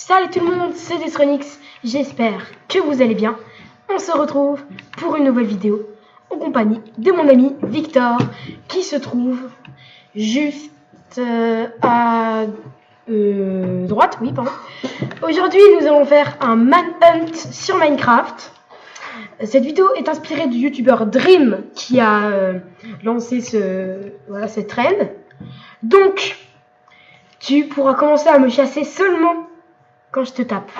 Salut tout le monde, c'est Destronix, j'espère que vous allez bien. On se retrouve pour une nouvelle vidéo en compagnie de mon ami Victor qui se trouve juste à droite, oui pardon. Aujourd'hui nous allons faire un manhunt sur Minecraft. Cette vidéo est inspirée du youtubeur Dream qui a lancé cette trend. Donc tu pourras commencer à me chasser seulement quand je te tape.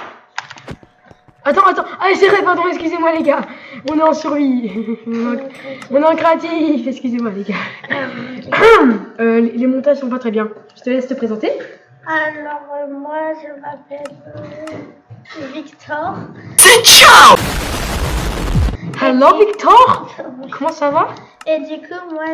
Attends. Ah, c'est vrai, pardon, excusez-moi les gars. On est en survie. On est en créatif. Excusez-moi les gars. Les montages sont pas très bien. Je te laisse te présenter. Alors, moi, je m'appelle Victor. Ciao. Hello Victor. Comment ça va? Et du coup, moi,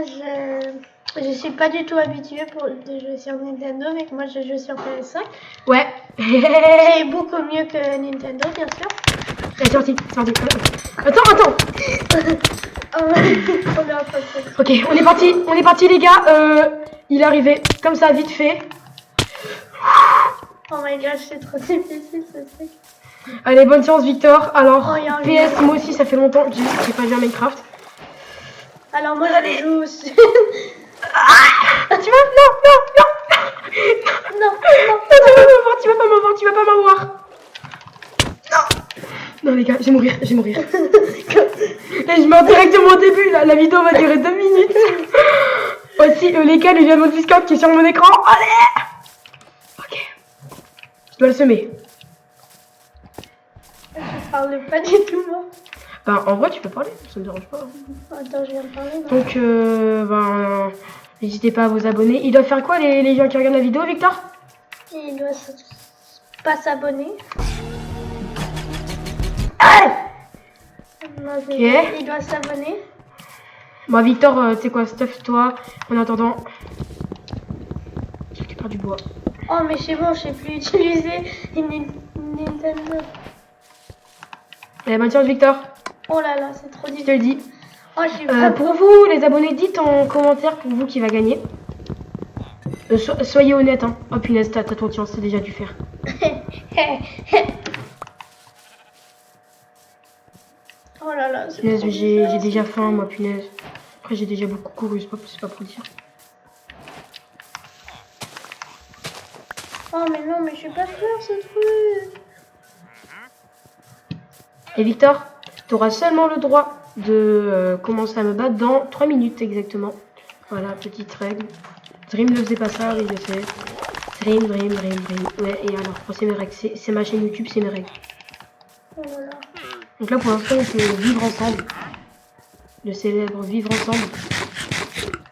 je suis pas du tout habituée de jouer sur Nintendo, mais que moi, je joue sur PS5. Ouais. C'est beaucoup mieux que Nintendo, bien sûr. C'est sorti. Attends. On est en train de... Ok, on est parti les gars. Il est arrivé comme ça, vite fait. Oh my gosh, c'est trop difficile ce truc. Allez, bonne chance Victor. Alors, Oh, PS, moi aussi ça fait longtemps que j'ai pas joué à Minecraft. Alors moi je joue aussi. Ah, tu vas... Non, tu vas pas m'avoir. Non les gars, je vais mourir. Là, je meurs directement au début, là. La vidéo va durer 2 minutes. Aussi, les gars, il y a mon Discord qui est sur mon écran. Allez. Ok. Je dois le semer. Je parle pas du tout moi. Ben, en vrai, tu peux parler, ça me dérange pas. Attends, je viens de parler. Donc, n'hésitez pas à vous abonner. Ils doivent faire quoi, les gens qui regardent la vidéo, Victor? Il doit pas s'abonner. Ok. Il doit s'abonner. Bon, Victor, tu sais quoi, stuff-toi. En attendant, je récupère du bois. Oh, mais c'est bon, je sais plus utiliser une Nintendo. Allez, bonne chance, Victor. Oh là là, c'est trop Je te difficile. le dis. Oh, je suis pas... Pour vous, les abonnés, dites en commentaire pour vous qui va gagner. Soyez honnête, hein. Oh punaise, t'as ton chance, c'est déjà dû faire. Oh là là, c'est Punaise, trop j'ai bizarre. déjà faim, moi, punaise. Après, j'ai déjà beaucoup couru, c'est pas pour dire. Oh, mais non, mais je sais pas faire ce truc. Et Victor, t'auras seulement le droit de commencer à me battre dans 3 minutes exactement. Voilà, petite règle. Dream ne faisait pas ça, oui, je sais. Dream. Ouais, et alors, c'est mes règles. C'est ma chaîne YouTube, c'est mes règles. Oh là là. Donc là, pour l'instant, on peut vivre ensemble. Le célèbre vivre ensemble.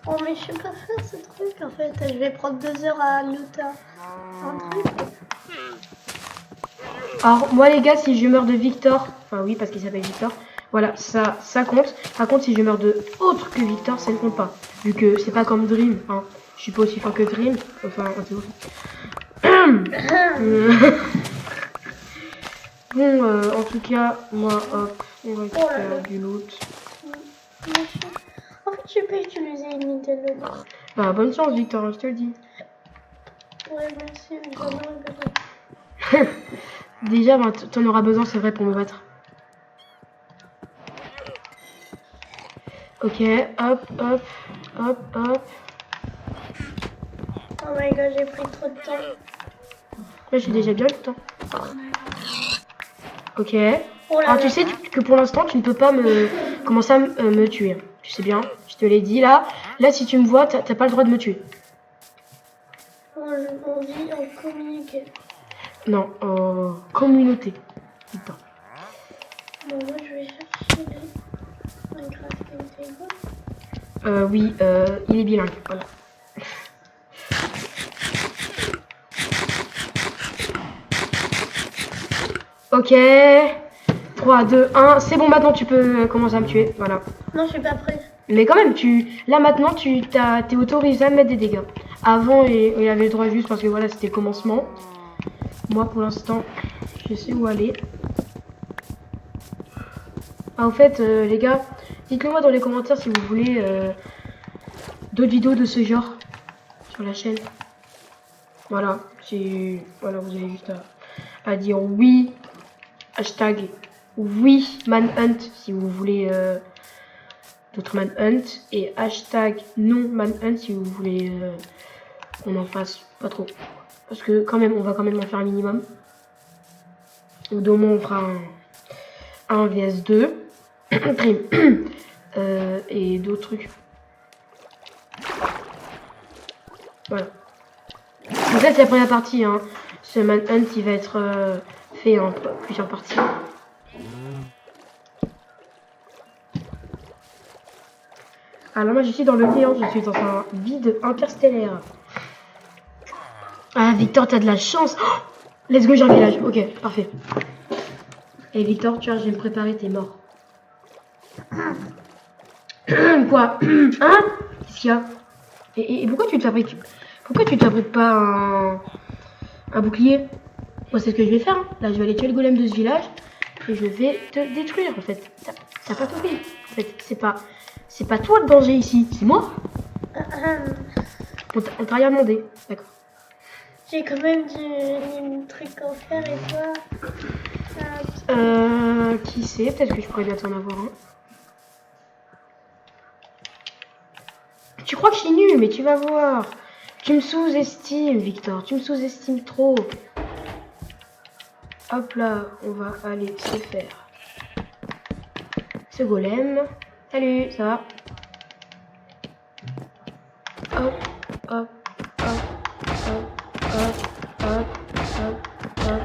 Oh, mais je sais pas faire ce truc en fait. Je vais prendre 2 heures à looter un truc. Alors, moi, les gars, si je meurs de Victor, enfin, oui, parce qu'il s'appelle Victor, voilà, ça compte. Par contre, si je meurs de autre que Victor, ça ne compte pas. Vu que c'est pas comme Dream, hein. Je suis pas aussi fort que Dream. Enfin, en théorie. Bon, en tout cas, moi, hop, on récupère du loot. En fait, je sais pas utiliser une Nintendo. Bah, bonne chance, Victor, je te le dis. Ouais, merci, j'en aurais besoin. Déjà, ben, t'en auras besoin, c'est vrai, pour me battre. Ok, hop. Oh my god, j'ai pris trop de temps. Là, j'ai déjà bien le temps. Ok. Oh là Alors, là. tu sais que pour l'instant, tu ne peux pas commencer à me tuer. Tu sais bien, je te l'ai dit là. Là, si tu me vois, t'as pas le droit de me tuer. On vit en communiqué. Non, communauté. Putain. Bon, moi, je vais chercher les Minecraft Nintendo. Oui, il est bilingue, voilà. Ok. 3, 2, 1. C'est bon, maintenant tu peux commencer à me tuer. Voilà. Non, je suis pas prête. Mais quand même, là maintenant, t'es autorisé à mettre des dégâts. Avant, il avait le droit juste parce que voilà, c'était le commencement. Moi, pour l'instant, je sais où aller. Ah, en fait, les gars, dites-le moi dans les commentaires si vous voulez d'autres vidéos de ce genre sur la chaîne. Voilà, vous avez juste à... à dire oui, hashtag oui manhunt si vous voulez d'autres manhunt et hashtag non manhunt si vous voulez qu'on en fasse pas trop. Parce que quand même, on va quand même en faire un minimum. Au moins on fera un vs2 et d'autres trucs. Voilà. Donc ça c'est la première partie. Hein. Ce manhunt il va être fait en plusieurs parties. Alors moi je suis dans le néant, je suis dans un vide interstellaire. Ah Victor, t'as de la chance. Oh, let's go, j'ai un village. Ok, parfait. Et Victor, tu vois, je vais me préparer, t'es mort. Quoi? Hein? Qu'est-ce qu'il y a? Et pourquoi tu te fabriques? Pourquoi tu te fabriques pas un bouclier? Moi c'est ce que je vais faire. Hein. Là je vais aller tuer le golem de ce village. Et je vais te détruire en fait. T'as pas compris. En fait, c'est pas toi le danger ici, c'est moi. On t'a rien demandé, d'accord. J'ai quand même du truc à faire et toi Qui sait, peut-être que je pourrais bientôt en avoir un. Tu crois que je suis nulle, mais tu vas voir. Tu me sous-estimes, Victor. Tu me sous-estimes trop. Hop là, on va aller se faire ce golem. Salut, ça va? Hop, hop, hop, hop, hop, hop, hop, hop.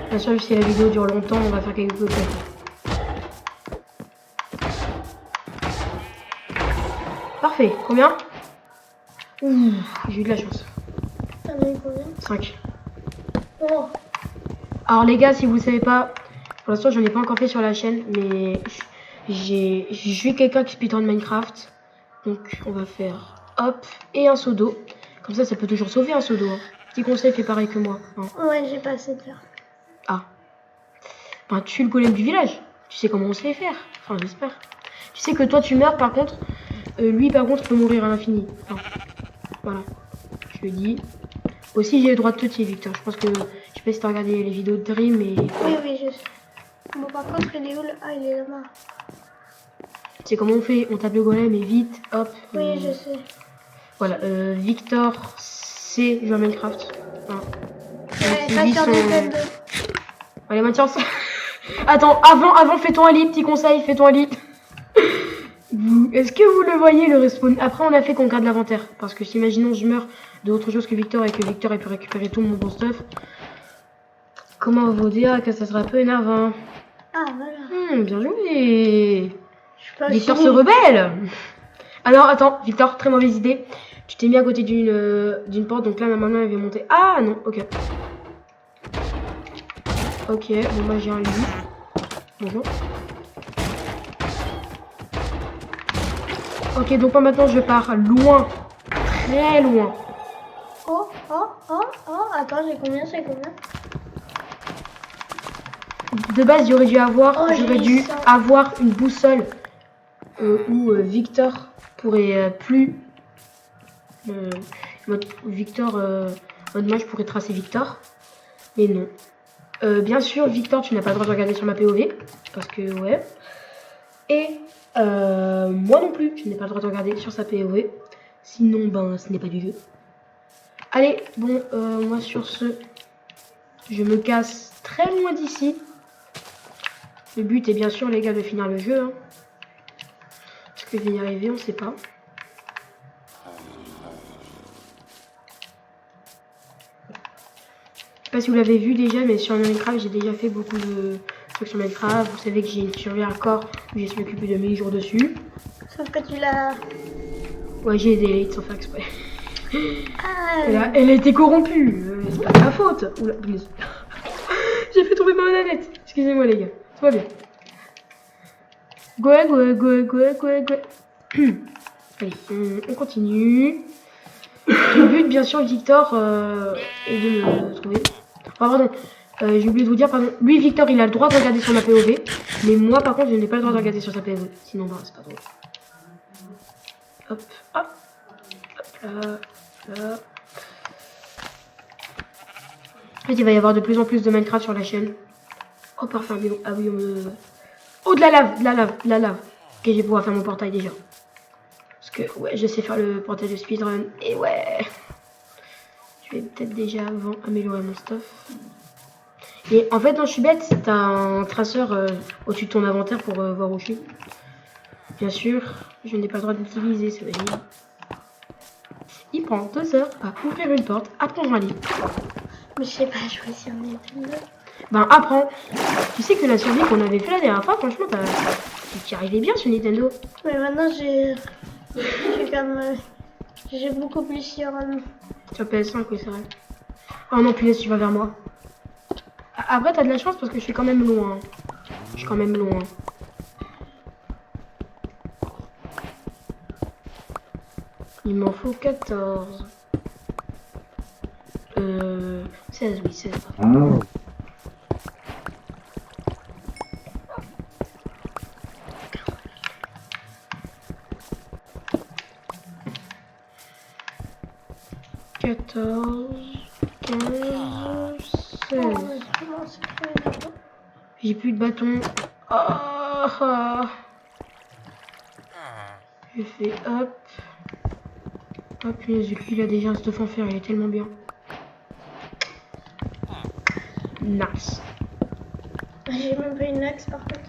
Bien sûr, si la vidéo dure longtemps, on va faire quelques côtés. Parfait, combien? Ouh, j'ai eu de la chance. T'en as eu combien? 5. Oh. Alors les gars, si vous ne savez pas, pour l'instant j'en ai pas encore fait sur la chaîne, mais je suis quelqu'un qui speedrun Minecraft. Donc on va faire hop et un seau d'eau. Comme ça peut toujours sauver un seau d'eau. Hein. Petit conseil, fait pareil que moi. Hein. Ouais, j'ai pas assez de faire. Ah. Ben tue le golem du village. Tu sais comment on sait faire. Enfin j'espère. Tu sais que toi tu meurs par contre. Lui par contre peut mourir à l'infini. Enfin, voilà. Je le dis. Aussi j'ai le droit de te tuer Victor. Je pense que... Je sais pas si t'as regardé les vidéos de Dream et... Oui, je sais. Bon par contre il est où le... Ah il est là-bas. C'est comment on fait, on tape le golem et vite, hop. Oui je sais. Voilà, Victor, c'est jouer à Minecraft. Enfin, Ouais, pas sur Nintendo. Allez, bonne chance. Attends, avant fais-toi un lit, petit conseil, fais-toi un lit. Est-ce que vous le voyez le respawn? Après on a fait qu'on garde l'inventaire. Parce que si imaginons je meurs de autre chose que Victor et que Victor ait pu récupérer tout mon bon stuff. Comment vous dire que ça sera un peu énervant. Ah voilà. Bien joué. Victor fini. se rebelle. Alors attends, Victor, très mauvaise idée. Tu t'es mis à côté d'une porte, donc là ma maman elle vient monter. Ah non, ok. Ok, bon moi j'ai un lit. Bonjour. Ok, donc moi maintenant je pars loin. Très loin. Oh, attends, j'ai combien? De base j'aurais dû avoir, Oh, une boussole où Victor pourrait plus... Victor, moi je pourrais tracer Victor. Mais non. Bien sûr, Victor, tu n'as pas le droit de regarder sur ma POV. Parce que, ouais. Et moi non plus, je n'ai pas le droit de regarder sur sa POV. Sinon, ben, ce n'est pas du jeu. Allez, bon, moi sur ce, je me casse très loin d'ici. Le but est bien sûr, les gars, de finir le jeu. Hein. Est-ce que je vais y arriver? On ne sait pas. Je sais pas si vous l'avez vu déjà, mais sur Minecraft, j'ai déjà fait beaucoup de trucs sur Minecraft. Vous savez que j'ai une survie hardcore où j'ai occupé de 1000 jours dessus. Sauf que tu l'as... Ouais, j'ai des élites sans faire exprès. Ah, Elle a été corrompue. C'est pas de ma faute. Oula, j'ai fait tomber ma manette. Excusez-moi, les gars. Tout va bien. Go. Allez, on continue. Le but, bien sûr, Victor, est de me trouver. Enfin, pardon. J'ai oublié de vous dire, pardon. Lui, Victor, il a le droit de regarder sur ma POV. Mais moi, par contre, je n'ai pas le droit de regarder sur sa POV. Sinon, bah, c'est pas drôle. Hop, hop. Hop là. fait, il va y avoir de plus en plus de Minecraft sur la chaîne. Oh, parfait, mais bon. Ah oui, on me... Oh, de la lave, de la lave, de la lave. Ok, je vais pouvoir faire mon portail déjà. Parce que, ouais, je sais faire le portail de speedrun. Et ouais. Je vais peut-être déjà avant améliorer mon stuff. Et en fait, non, je suis bête. T'as un traceur au-dessus de ton inventaire pour voir où je suis. Bien sûr, je n'ai pas le droit d'utiliser, ça veut dire. Il prend 2 heures à ouvrir une porte, apprendre un livre. Mais je sais pas jouer sur Nintendo. Ben, apprends. Tu sais que la survie qu'on avait fait la dernière fois, franchement, tu y arrivais bien sur Nintendo. Mais maintenant, j'ai comme. J'ai beaucoup plus sur. Sur PS5, oui, c'est vrai. Oh non, punaise, tu vas vers moi. Après, t'as de la chance parce que je suis quand même loin. Je suis quand même loin. Il m'en faut 14. 16, oui, 16. Oh. 14, 15, 16. J'ai plus de bâton. Oh. Je fais hop. Hop, punaise, lui, il a déjà un stuff en fer, il est tellement bien. Nice. J'ai même pas une axe par contre.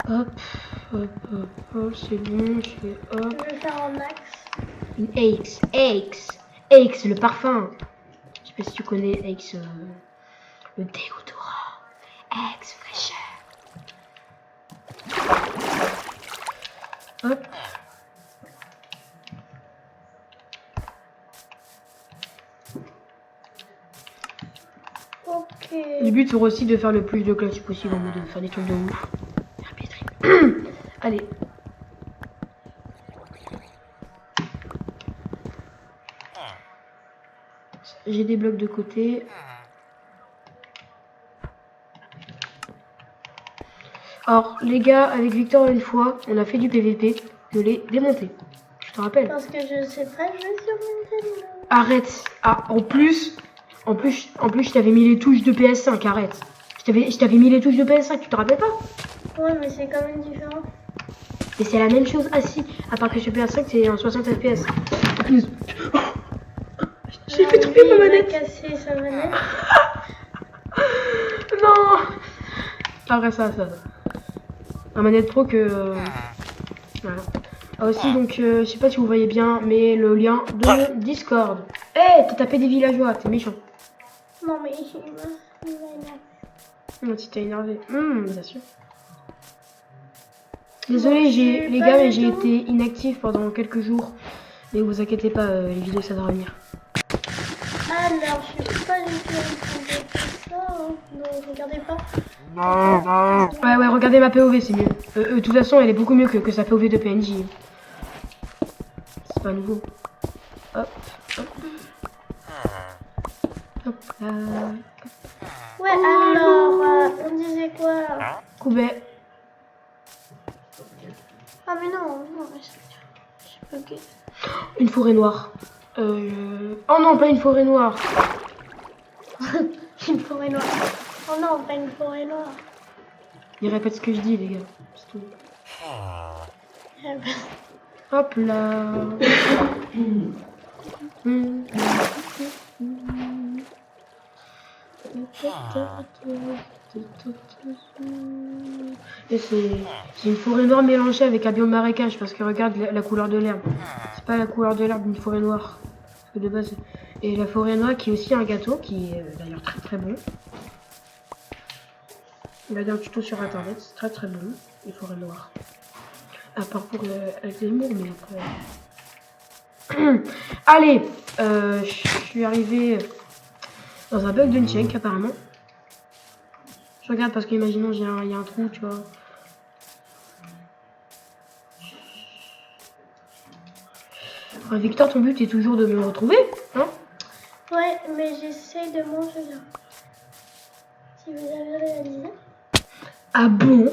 Hop, hop, hop, hop, c'est bon, je fais hop. Je vais faire en axe. Une Axe, Axe, le parfum. Je sais pas si tu connais Axe, le déodorant. Axe fraîcheur. Hop. Ok. Le but sera aussi de faire le plus de clutch possible en mode de faire des trucs de ouf. Allez. J'ai des blocs de côté. Alors, les gars, avec Victor, une fois, on a fait du PVP. Je l'ai démonté. Je te rappelle. Parce que je sais pas jouer sur Nintendo. Arrête. Ah, en plus, je t'avais mis les touches de PS5. Arrête. Je t'avais mis les touches de PS5. Tu te rappelles pas? Ouais, mais c'est quand même différent. Et c'est la même chose. Ah si, à part que sur PS5, c'est en 60 FPS. J'ai fait tomber ma manette. Il a cassé sa manette. Non. Pas vrai ça. La manette pro que... voilà. Ah, aussi, donc, je sais pas si vous voyez bien, mais le lien de Discord. Eh, t'as tapé des villageois, t'es méchant. Non, mais il m'a énervé. Non, si t'as énervé. Bien sûr. Désolé, les gars, mais j'ai été inactif pendant quelques jours. Mais vous inquiétez pas, les vidéos, ça va revenir. Alors, je suis pas du tout en train de faire ça, hein. Donc, regardez pas. Ouais, regardez ma POV, c'est mieux. De toute façon, elle est beaucoup mieux que sa POV de PNJ. C'est pas nouveau. Hop. Hop là. Ouais, alors, on disait quoi? Coubet. Ah, mais non, mais je suis buguée. Une forêt noire. Oh non, pas une forêt noire. Une forêt noire. Oh non, pas une forêt noire. Il répète ce que je dis, les gars. C'est tout. Eh ben, Hop là. Et c'est une forêt noire mélangée avec un biome marécage parce que regarde la couleur de l'herbe. C'est pas la couleur de l'herbe d'une forêt noire. Parce que de base. Et la forêt noire qui est aussi un gâteau qui est d'ailleurs très très bon. Il y a un tuto sur internet, c'est très très bon. Les forêts noires. À part pour avec les mours, mais après. Allez, je suis arrivé dans un bug d'uncheck apparemment. Je regarde parce qu'imaginons il y a un trou, tu vois. Victor, ton but est toujours de me retrouver, hein? ouais, mais j'essaye de manger là. Si vous avez réalisé. Ah bon?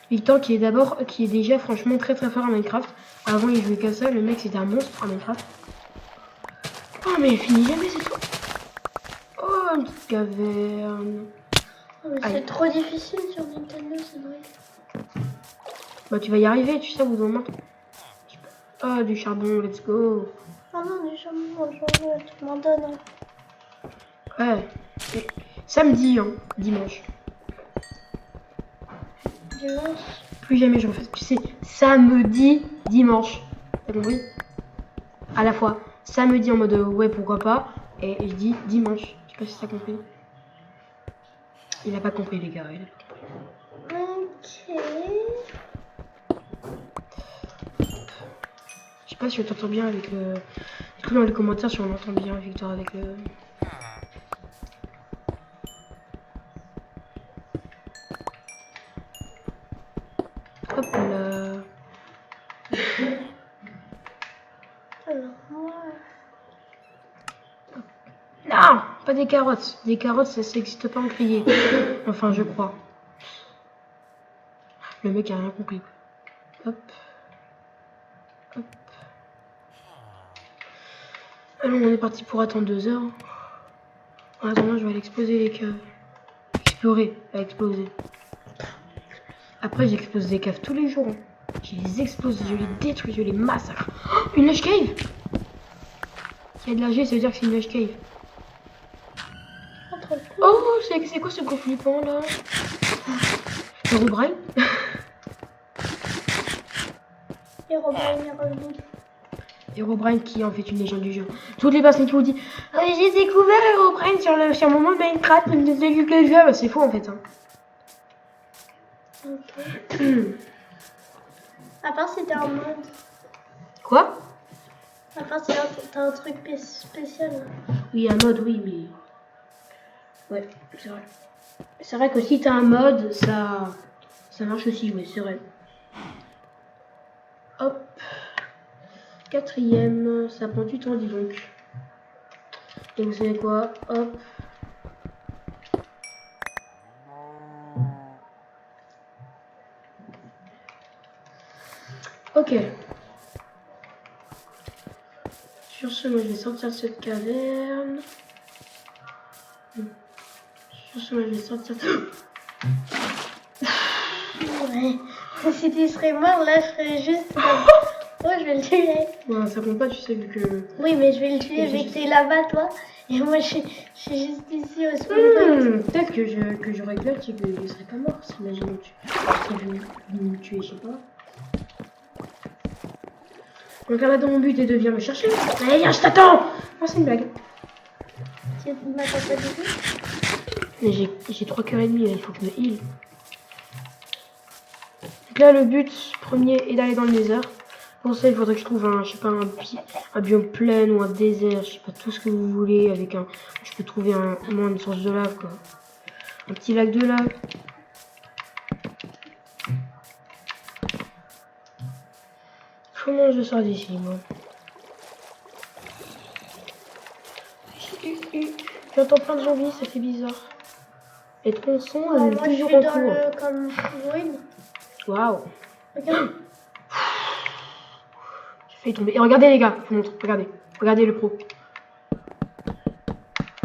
Victor qui est déjà franchement très très fort à Minecraft. Avant, il jouait qu'à ça. Le mec, c'était un monstre en Minecraft. Oh, mais il finit jamais, c'est tout. Oh, une petite caverne. Oh, mais c'est trop difficile sur Nintendo, c'est vrai. Bah, tu vas y arriver, tu sais, vous en manque. Oh, du charbon, let's go. Ah non, du charbon, j'en veux, tu m'en donnes. Ouais. Et samedi, hein, dimanche. Dimanche. Plus jamais je refais. Tu sais, samedi, dimanche. T'as compris? À la fois. Samedi en mode ouais, pourquoi pas. Et je dis dimanche. Je sais pas si t'as compris. Il a pas compris, les gars. Il a pas compris. Ok. Je sais pas si on t'entend bien avec le. Écoute dans les commentaires si on entend bien Victor avec le. Hop là. Alors, moi. Non, pas des carottes. Des carottes, ça n'existe pas en crier. Enfin, je crois. Le mec a rien compris. Hop. Hop. Allons, on est parti pour attendre 2 heures. En attendant, je vais aller exploser les caves. Explorer, pas exploser. Après, j'explose des caves tous les jours. Je les explose, je les détruis, je les massacre. Oh, une lush cave! S'il y a de la G, ça veut dire que c'est une lush cave. Oh, c'est quoi ce gros flippant là? Herobrine? Herobrine est revenu. Herobrine qui est en fait une légende du jeu. Toutes les personnes qui vous disent j'ai découvert Herobrine sur mon monde Minecraft, le jeu, bah, c'est faux en fait. Hein. Ok. À part si t'es en mode. Quoi? À part si t'as un truc spécial. Oui, un mode, oui, mais. Ouais, c'est vrai. C'est vrai que si t'as un mode, ça marche aussi, oui, c'est vrai. Hop. 4ème, ça prend du temps, dis donc. Et vous savez quoi? Hop. Ok. Sur ce, moi je vais sortir de cette caverne. Sur ce, moi je vais sortir de... Ouais. Si tu serais mort, là, je serais juste. Oh, je vais le tuer. Ouais, ça compte pas, tu sais, vu que... Oui, mais je vais le tuer vu que t'es là-bas, toi. Et moi, je suis juste ici au spawn. Peut-être que j'aurais clutch et que je serais pas mort. Si imaginons que tu serais venu me tuer, je sais pas. Donc là maintenant mon but est de venir me chercher. Allez viens, je t'attends. Oh c'est une blague. Tu m'attends pas du tout. Mais j'ai 3 cœurs et demi là, il faut que je me heal. Donc là le but premier est d'aller dans le nether. Pour ça il faudrait que je trouve un, je sais pas, un biome plein ou un désert, je sais pas, tout ce que vous voulez, avec un. Je peux trouver au moins une source de lave quoi. Un petit lac de lave. Comment je sors d'ici moi? J'entends plein de zombies, ça fait bizarre. Les tronçons, Moi, je toujours suis en dans cours. le. Comme ruine. Waouh. Regarde. J'ai failli tomber. Et regardez les gars, je vous montre. Regardez. Regardez le pro.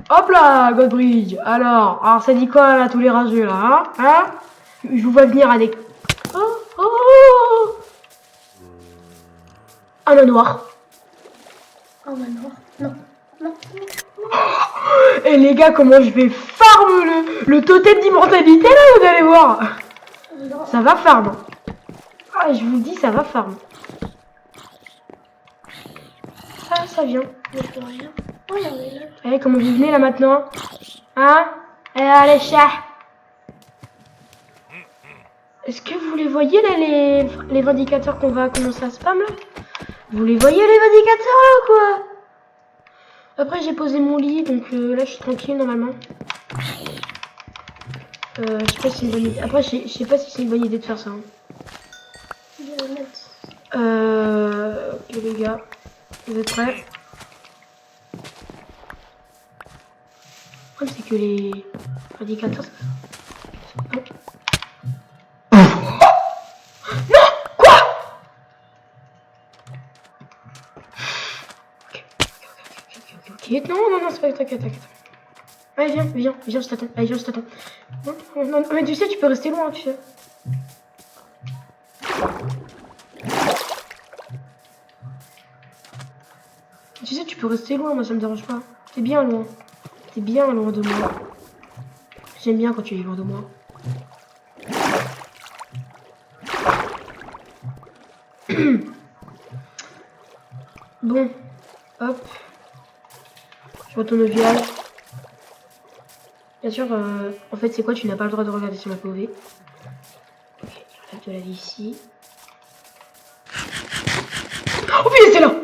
Hop là, Godbridge. Alors ça dit quoi là, tous les rageux là, hein? Je vous vois venir avec... Oh. Un manoir. Un manoir. Non. Non. Et les gars, comment je vais farm le totem d'immortalité là, vous allez voir. Non. Ça va farm. Ah, je vous dis, ça va farm. Ça vient. Je peux rien. Oh, il y en a là. Allez, comment vous venez là maintenant? Hein? Allez, chat. Est-ce que vous les voyez là, les vindicateurs qu'on va commencer à spam là? Vous les voyez les vindicateurs là ou quoi? Après j'ai posé mon lit, donc là je suis tranquille normalement. Je sais pas si c'est une bonne idée. Après je sais pas si c'est une bonne idée de faire ça. Hein. Je vais le mettre. Ok les gars, vous êtes prêts? Le problème c'est que les vindicateurs... Non! Quoi? T'inquiète, non, c'est pas... T'inquiète. Allez, viens, je t'attends. Allez, viens, je t'attends. Non, mais tu sais, tu peux rester loin, tu sais. Tu sais, tu peux rester loin, moi ça me dérange pas. T'es bien loin. T'es bien loin de moi. J'aime bien quand tu es loin de moi. Bon, hop. Je retourne au village. Bien sûr, en fait, c'est quoi? Tu n'as pas le droit de regarder sur la POV. Ok, je de la vie ici. Oh putain, c'est là!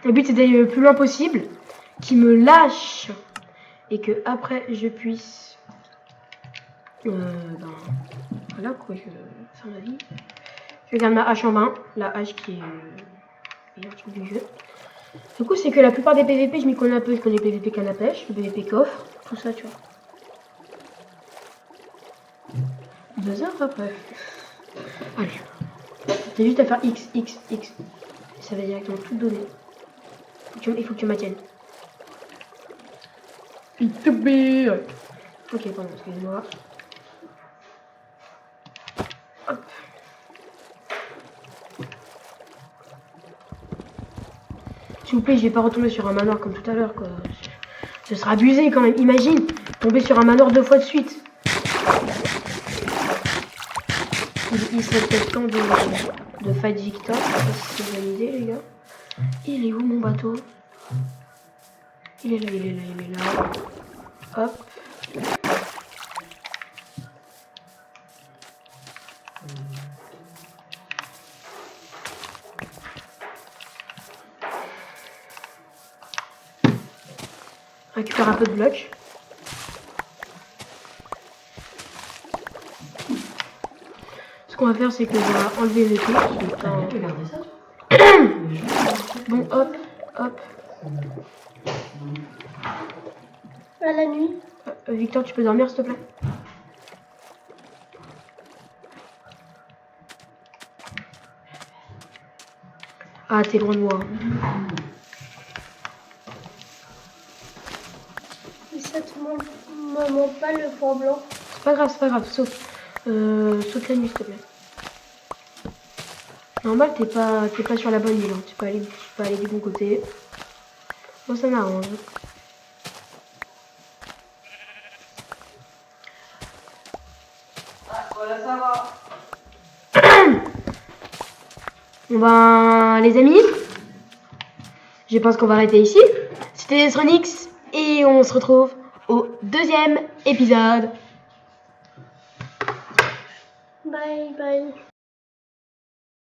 Le but c'est d'aller le plus loin possible, qu'il me lâche et que après je puisse voilà quoi, je faire ma vie. Je garde ma hache en main, la hache qui est meilleur truc du jeu. Du coup c'est que la plupart des PVP je m'y connais un peu, je connais le PVP canne à pêche, le PVP coffre, tout ça tu vois. 2 heures après. Allez. T'as juste à faire X, X, X. Ça va directement tout donner. Il faut que tu maintiennes. Ok, pardon, excusez-moi. Hop. S'il vous plaît, je vais pas retomber sur un manoir comme tout à l'heure, quoi. Ce sera abusé quand même. Imagine, tomber sur un manoir 2 fois de suite. Il serait peut-être temps de fight Victor. Je sais pas si c'est une bonne idée, les gars. Il est où mon bateau? Il est là, il est là, il est là. Hop. Récupère un peu de blocs. Ce qu'on va faire, c'est qu'on va enlever les trucs. Bon, hop, hop. À la nuit. Victor, tu peux dormir, s'il te plaît? Ah, t'es loin de moi. Et ça te montre pas le fond blanc. C'est pas grave, saute. Saute la nuit, s'il te plaît. Normal, t'es pas sur la bonne île, hein. Tu peux aller du bon côté. Bon, ça m'arrange. Voilà, ça va. Bon ben, les amis, je pense qu'on va arrêter ici. C'était Desronix et on se retrouve au 2e épisode. Bye bye.